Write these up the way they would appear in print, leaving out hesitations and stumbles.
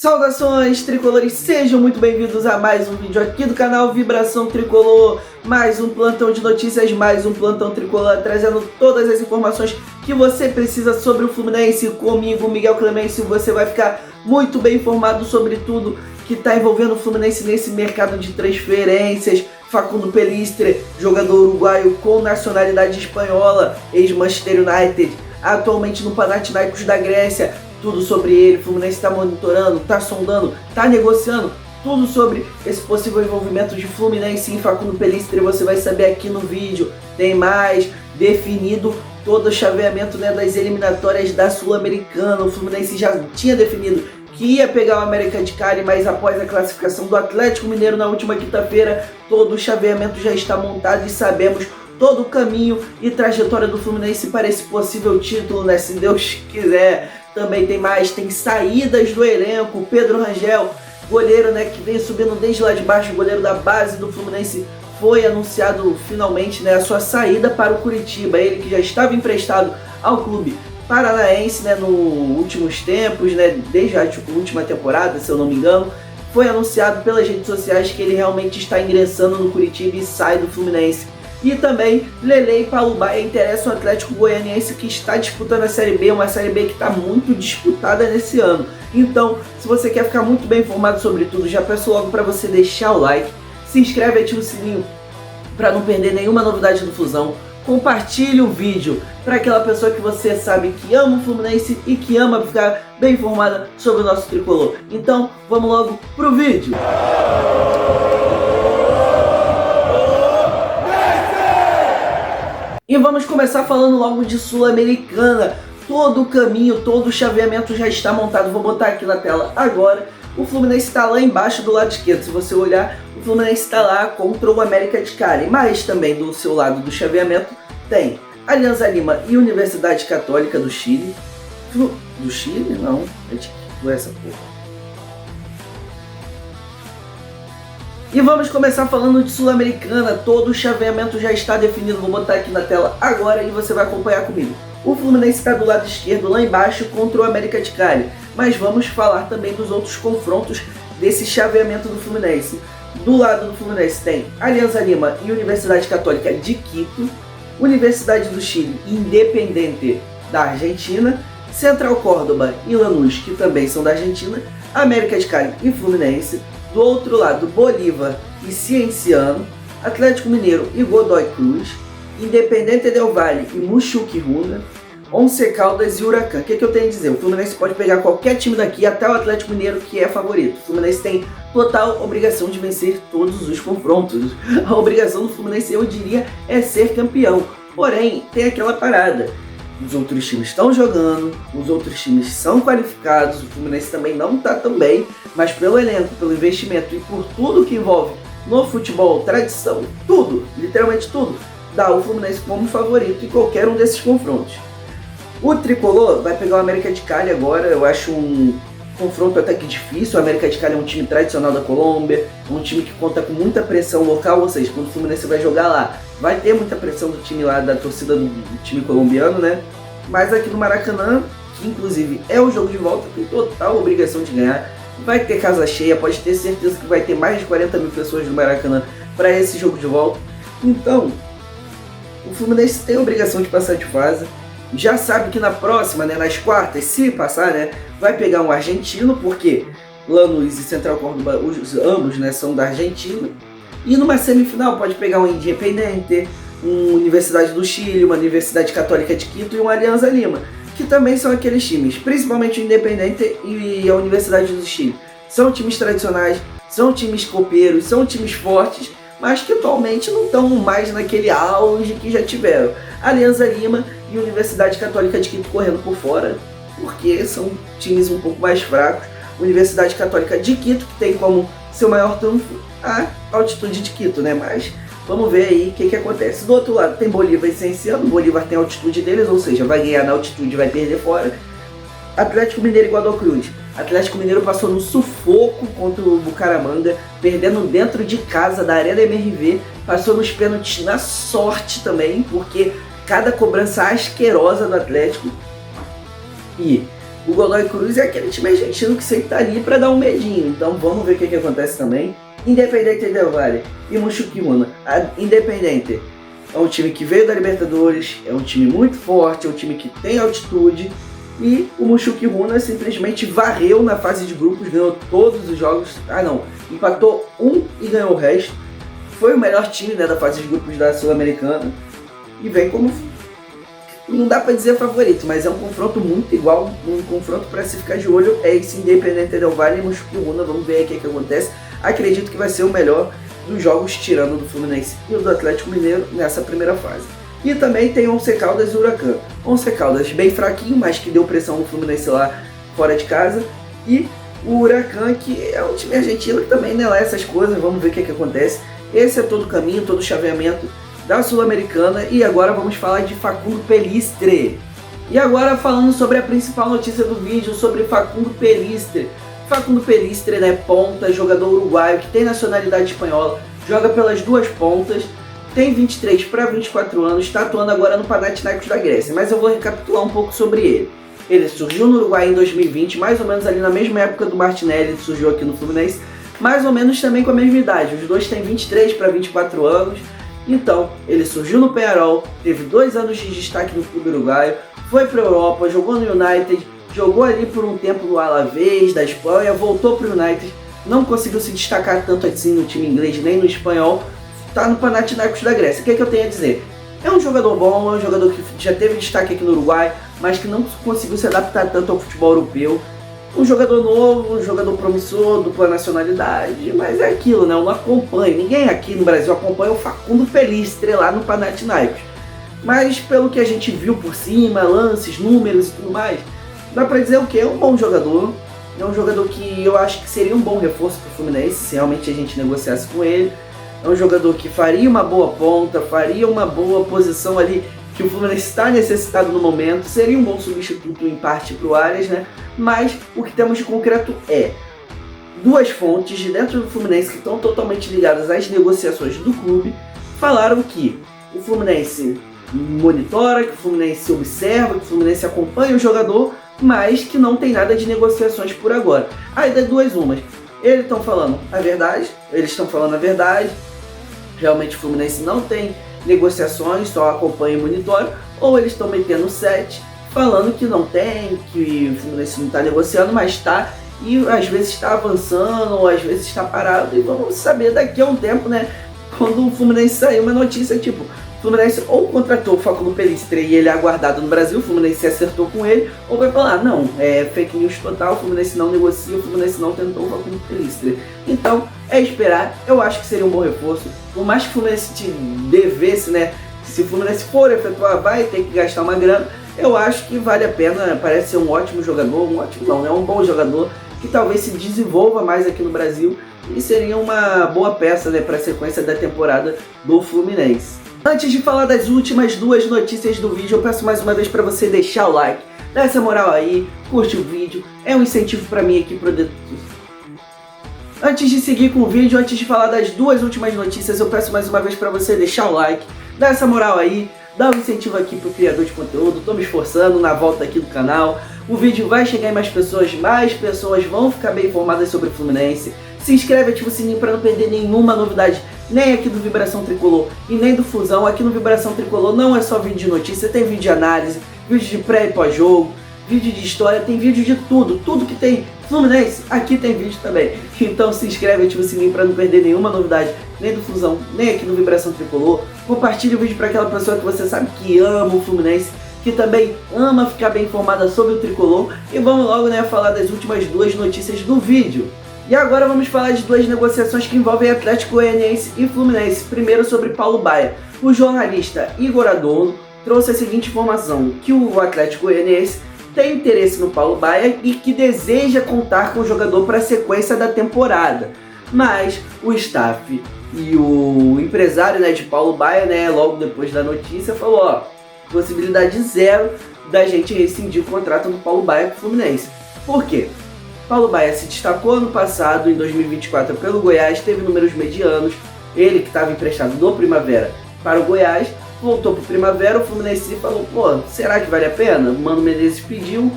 Saudações tricolores, sejam muito bem-vindos a mais um vídeo aqui do canal Vibração Tricolor. Mais um plantão de notícias, mais um plantão tricolor, trazendo todas as informações que você precisa sobre o Fluminense. Comigo, Miguel Clemencio, você vai ficar muito bem informado sobre tudo que está envolvendo o Fluminense nesse mercado de transferências. Facundo Pellistre, jogador uruguaio com nacionalidade espanhola, ex-Manchester United, atualmente no Panathinaikos da Grécia. Tudo sobre ele, o Fluminense está monitorando, está sondando, está negociando, tudo sobre esse possível envolvimento de Fluminense em Facundo Pellistre, você vai saber aqui no vídeo. Tem mais definido todo o chaveamento, das eliminatórias da Sul-Americana. O Fluminense já tinha definido que ia pegar o América de Cali, mas após a classificação do Atlético Mineiro na última quinta-feira, todo o chaveamento já está montado e sabemos todo o caminho e trajetória do Fluminense para esse possível título, se Deus quiser. Também tem mais, tem saídas do elenco. Pedro Rangel, goleiro que vem subindo desde lá de baixo, goleiro da base do Fluminense, foi anunciado finalmente a sua saída para o Curitiba. Ele que já estava emprestado ao clube paranaense nos últimos tempos, desde a última temporada, se eu não me engano. Foi anunciado pelas redes sociais que ele realmente está ingressando no Curitiba e sai do Fluminense. E também Lele e Palubaia interessam o Atlético Goianiense, que está disputando a Série B, uma Série B que está muito disputada nesse ano. Então, se você quer ficar muito bem informado sobre tudo, já peço logo para você deixar o like, se inscreve e ativa o sininho para não perder nenhuma novidade do Flusão. Compartilhe o vídeo para aquela pessoa que você sabe que ama o Fluminense e que ama ficar bem informada sobre o nosso tricolor. Então, vamos logo pro vídeo. E vamos começar falando logo de Sul-Americana. Todo o caminho, todo o chaveamento já está montado. Vou botar aqui na tela agora. O Fluminense está lá embaixo do lado esquerdo. Se você olhar, o Fluminense está lá contra o América de Cali. Mas também do seu lado do chaveamento tem Alianza Lima e Universidade Católica do Chile. Do Chile? Não. É essa porra. E vamos começar falando de Sul-Americana. Todo o chaveamento já está definido. Vou botar aqui na tela agora e você vai acompanhar comigo. O Fluminense está do lado esquerdo, lá embaixo, contra o América de Cali. Mas vamos falar também dos outros confrontos desse chaveamento do Fluminense. Do lado do Fluminense tem Alianza Lima e Universidade Católica de Quito, Universidade do Chile e Independiente da Argentina, Central Córdoba e Lanús, que também são da Argentina, América de Cali e Fluminense. Do outro lado, Bolívar e Cienciano, Atlético Mineiro e Godoy Cruz, Independiente del Valle e Muxuque Runa, Once Caldas e Huracan. O que eu tenho a dizer? O Fluminense pode pegar qualquer time daqui, até o Atlético Mineiro, que é favorito. O Fluminense tem total obrigação de vencer todos os confrontos. A obrigação do Fluminense, eu diria, é ser campeão. Porém, tem aquela parada. Os outros times estão jogando, os outros times são qualificados, o Fluminense também não está tão bem, mas pelo elenco, pelo investimento e por tudo que envolve no futebol, tradição, tudo, literalmente tudo, dá o Fluminense como favorito em qualquer um desses confrontos. O Tricolor vai pegar o América de Cali agora. Eu acho um confronto até que difícil. O América de Cali é um time tradicional da Colômbia, um time que conta com muita pressão local, ou seja, quando o Fluminense vai jogar lá, vai ter muita pressão do time lá, da torcida do time colombiano, Mas aqui no Maracanã, que inclusive é o jogo de volta, tem total obrigação de ganhar. Vai ter casa cheia, pode ter certeza que vai ter mais de 40 mil pessoas no Maracanã para esse jogo de volta. Então, o Fluminense tem a obrigação de passar de fase. Já sabe que na próxima, nas quartas, se passar, vai pegar um argentino, porque Lanús e Central Córdoba, ambos, são da Argentina. E numa semifinal pode pegar um Independiente, uma Universidade do Chile, uma Universidade Católica de Quito e uma Alianza Lima, que também são aqueles times, principalmente o Independiente e a Universidade do Chile. São times tradicionais, são times copeiros, são times fortes, mas que atualmente não estão mais naquele auge que já tiveram. Alianza Lima e Universidade Católica de Quito correndo por fora, porque são times um pouco mais fracos. Universidade Católica de Quito, que tem como seu maior trunfo a altitude de Quito, mas vamos ver aí o que acontece. Do outro lado tem Bolívar e Cienciano. Bolívar tem a altitude deles, ou seja, vai ganhar na altitude e vai perder fora. Atlético Mineiro e Godoy Cruz. Atlético Mineiro passou no sufoco contra o Bucaramanga, perdendo dentro de casa da Arena MRV, passou nos pênaltis na sorte também, porque cada cobrança asquerosa do Atlético. E O Godoy Cruz é aquele time argentino que sempre tá ali para dar um medinho, então vamos ver o que acontece também. Independente Del Valle e Mushuki Runa. A Independente é um time que veio da Libertadores, é um time muito forte, é um time que tem altitude, e o Mushuki Runa simplesmente varreu na fase de grupos, ganhou todos os jogos, empatou um e ganhou o resto. Foi o melhor time, né, da fase de grupos da Sul-Americana e vem como, não dá para dizer favorito, mas é um confronto muito igual, um confronto para se ficar de olho é esse Independente Del Valle e Mushuki Runa. Vamos ver aqui o que acontece. Acredito que vai ser o melhor dos jogos, tirando do Fluminense e do Atlético Mineiro nessa primeira fase. E também tem Once Caldas e Huracan. Once Caldas bem fraquinho, mas que deu pressão no Fluminense lá fora de casa. E o Huracan, que é um time argentino que também não é essas coisas. Vamos ver o que acontece. Esse é todo o caminho, todo o chaveamento da Sul-Americana. E agora vamos falar de Facundo Pellistre. E agora falando sobre a principal notícia do vídeo, sobre Facundo Pellistre. Facundo Pellistre, né, ponta, jogador uruguaio que tem nacionalidade espanhola, joga pelas duas pontas, tem 23 para 24 anos, está atuando agora no Panathinaikos da Grécia, mas eu vou recapitular um pouco sobre ele. Ele surgiu no Uruguai em 2020, mais ou menos ali na mesma época do Martinelli, ele surgiu aqui no Fluminense, mais ou menos também com a mesma idade, os dois têm 23 para 24 anos, então ele surgiu no Peñarol, teve 2 anos de destaque no clube uruguaio, foi para a Europa, jogou no United, jogou ali por um tempo no Alavés da Espanha, voltou para o United, não conseguiu se destacar tanto assim no time inglês nem no espanhol, está no Panathinaikos da Grécia. O que é que eu tenho a dizer? É um jogador bom, é um jogador que já teve destaque aqui no Uruguai, mas que não conseguiu se adaptar tanto ao futebol europeu. Um jogador novo, um jogador promissor, dupla nacionalidade, mas é aquilo, né? Eu não acompanho, ninguém aqui no Brasil acompanha o Facundo Pellistre lá no Panathinaikos. Mas pelo que a gente viu por cima, lances, números e tudo mais, dá pra dizer o que? É um bom jogador. É um jogador que eu acho que seria um bom reforço pro Fluminense, se realmente a gente negociasse com ele. É um jogador que faria uma boa ponta, faria uma boa posição ali que o Fluminense está necessitado no momento. Seria um bom substituto em parte pro Arias, né? Mas o que temos de concreto é 2 fontes de dentro do Fluminense que estão totalmente ligadas às negociações do clube. Falaram que o Fluminense monitora, que o Fluminense observa, que o Fluminense acompanha o jogador, mas que não tem nada de negociações por agora. Aí dá 2 umas. Eles estão falando a verdade, realmente o Fluminense não tem negociações, só acompanha e monitora, ou eles estão metendo 7, falando que não tem, que o Fluminense não está negociando, mas está, e às vezes está avançando, ou às vezes está parado, e vamos saber daqui a um tempo, né, quando o Fluminense sair uma notícia tipo, o Fluminense ou contratou o Facundo Pellistre e ele é aguardado no Brasil, o Fluminense acertou com ele, ou vai falar, não, é fake news total, o Fluminense não negocia, o Fluminense não tentou o Facundo Pellistre. Então, é esperar, eu acho que seria um bom reforço, por mais que o Fluminense te devesse, né, se o Fluminense for efetuar, vai ter que gastar uma grana, eu acho que vale a pena, parece ser um ótimo jogador, um bom jogador, que talvez se desenvolva mais aqui no Brasil, e seria uma boa peça, né, para a sequência da temporada do Fluminense. Antes de falar das últimas 2 notícias do vídeo, eu peço mais uma vez para você deixar o like, dar essa moral aí, curte o vídeo, é um incentivo para mim aqui pro... Antes de seguir com o vídeo, antes de falar das 2 últimas notícias, eu peço mais uma vez para você deixar o like, dar essa moral aí, dar um incentivo aqui pro criador de conteúdo, tô me esforçando na volta aqui do canal, o vídeo vai chegar em mais pessoas vão ficar bem informadas sobre o Fluminense. Se inscreve, ativa o sininho para não perder nenhuma novidade, nem aqui do Vibração Tricolor e nem do Fusão. Aqui no Vibração Tricolor não é só vídeo de notícia, tem vídeo de análise, vídeo de pré e pós-jogo, vídeo de história, tem vídeo de tudo que tem Fluminense, aqui tem vídeo também. Então se inscreve, ativa o sininho para não perder nenhuma novidade, nem do Fusão, nem aqui no Vibração Tricolor. Compartilhe o vídeo para aquela pessoa que você sabe que ama o Fluminense, que também ama ficar bem informada sobre o Tricolor. E vamos logo, né, falar das últimas 2 notícias do vídeo. E agora vamos falar de 2 negociações que envolvem Atlético Goianiense e Fluminense. Primeiro sobre Paulo Baia. O jornalista Igor Adorno trouxe a seguinte informação, que o Atlético Goianiense tem interesse no Paulo Baia e que deseja contar com o jogador para a sequência da temporada. Mas o staff e o empresário, né, de Paulo Baia, né, logo depois da notícia, falou, ó, possibilidade 0 da gente rescindir o contrato do Paulo Baia com o Fluminense. Por quê? Paulo Baia se destacou ano passado, em 2024, pelo Goiás, teve números medianos. Ele que estava emprestado do Primavera para o Goiás, voltou para o Primavera, o Fluminense falou, pô, será que vale a pena? O Mano Menezes pediu,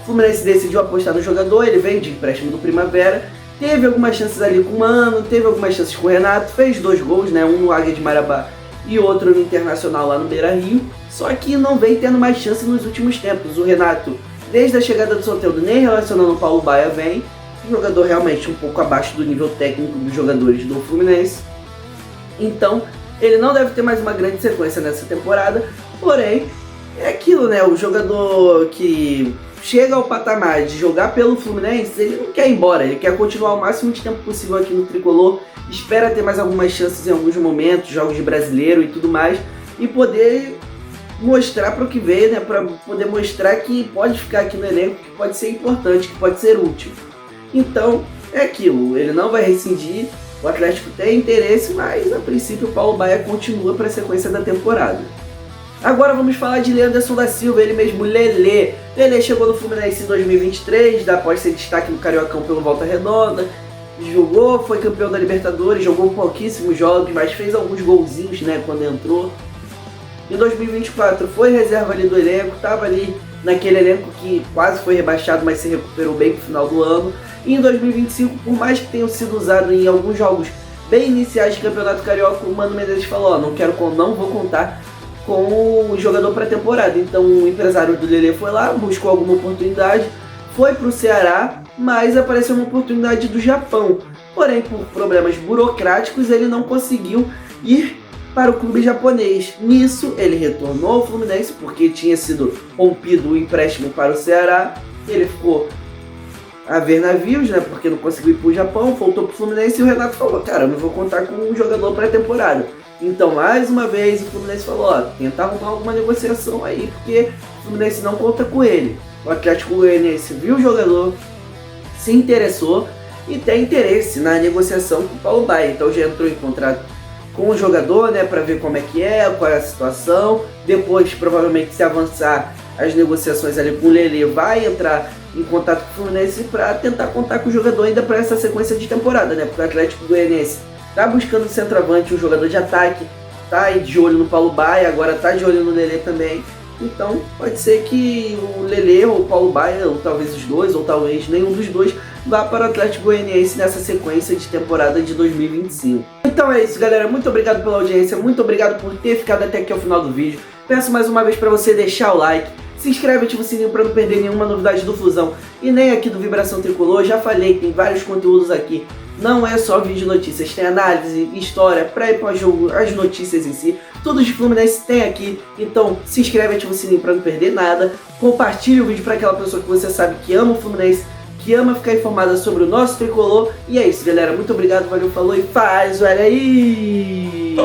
O Fluminense decidiu apostar no jogador, ele vem de empréstimo do Primavera, teve algumas chances ali com o Mano, teve algumas chances com o Renato, fez 2 gols, né, um no Águia de Marabá e outro no Internacional lá no Beira-Rio, só que não vem tendo mais chance nos últimos tempos. O Renato, desde a chegada do Soteldo, nem relacionando o Paulo Baia vem, um jogador realmente um pouco abaixo do nível técnico dos jogadores do Fluminense, então ele não deve ter mais uma grande sequência nessa temporada, porém, é aquilo, né, o jogador que chega ao patamar de jogar pelo Fluminense, ele não quer ir embora, ele quer continuar o máximo de tempo possível aqui no Tricolor, espera ter mais algumas chances em alguns momentos, jogos de brasileiro e tudo mais, e poder mostrar para o que vem, né, para poder mostrar que pode ficar aqui no elenco, que pode ser importante, que pode ser útil. Então, é aquilo, ele não vai rescindir, o Atlético tem interesse, mas a princípio o Paulo Baia continua para a sequência da temporada. Agora vamos falar de Leanderson da Silva, ele mesmo, Lelê. Lelê chegou no Fluminense em 2023, após ser destaque no Cariocão pelo Volta Redonda, jogou, foi campeão da Libertadores, jogou pouquíssimos jogos, mas fez alguns golzinhos, né, quando entrou. Em 2024 foi reserva ali do elenco, estava ali naquele elenco que quase foi rebaixado, mas se recuperou bem no final do ano. E em 2025, por mais que tenha sido usado em alguns jogos bem iniciais de Campeonato Carioca, o Mano Menezes falou, não vou contar com o jogador para a temporada. Então o empresário do Lelê foi lá, buscou alguma oportunidade, foi para o Ceará, mas apareceu uma oportunidade do Japão. Porém, por problemas burocráticos, ele não conseguiu ir para o clube japonês. Nisso, ele retornou ao Fluminense, porque tinha sido rompido o empréstimo para o Ceará. Ele ficou a ver navios, né, porque não conseguiu ir para o Japão, voltou para o Fluminense e o Renato falou, cara, eu não vou contar com um jogador para a temporada. Então, mais uma vez, o Fluminense falou, ó, tentar arrumar alguma negociação aí, porque o Fluminense não conta com ele. O Atlético Goianiense viu o jogador, se interessou e tem interesse na negociação com o Paulo Baia. Então já entrou em contrato com o jogador, né, para ver como é que é, qual é a situação. Depois, provavelmente, se avançar as negociações ali com o Lelê, vai entrar em contato com o Fluminense para tentar contar com o jogador ainda para essa sequência de temporada, né, porque o Atlético Goianiense tá buscando centroavante, um jogador de ataque, tá aí de olho no Paulo Baia, agora tá de olho no Lelê também. Então pode ser que o Lelê ou o Paulo Baia, ou talvez os dois, ou talvez nenhum dos dois, vá para o Atlético Goianiense nessa sequência de temporada de 2025. Então é isso, galera, muito obrigado pela audiência, muito obrigado por ter ficado até aqui ao final do vídeo. Peço mais uma vez para você deixar o like, se inscreve e ativa o sininho para não perder nenhuma novidade do Flusão e nem aqui do Vibração Tricolor. Já falei, tem vários conteúdos aqui. Não é só vídeo notícias, tem análise, história, pré e pós-jogo, as notícias em si, tudo de Fluminense tem aqui. Então se inscreve e ativa o sininho para não perder nada. Compartilhe o vídeo para aquela pessoa que você sabe que ama o Fluminense, que ama ficar informada sobre o nosso tricolor. E é isso, galera, muito obrigado, valeu, falou e faz, olha aí!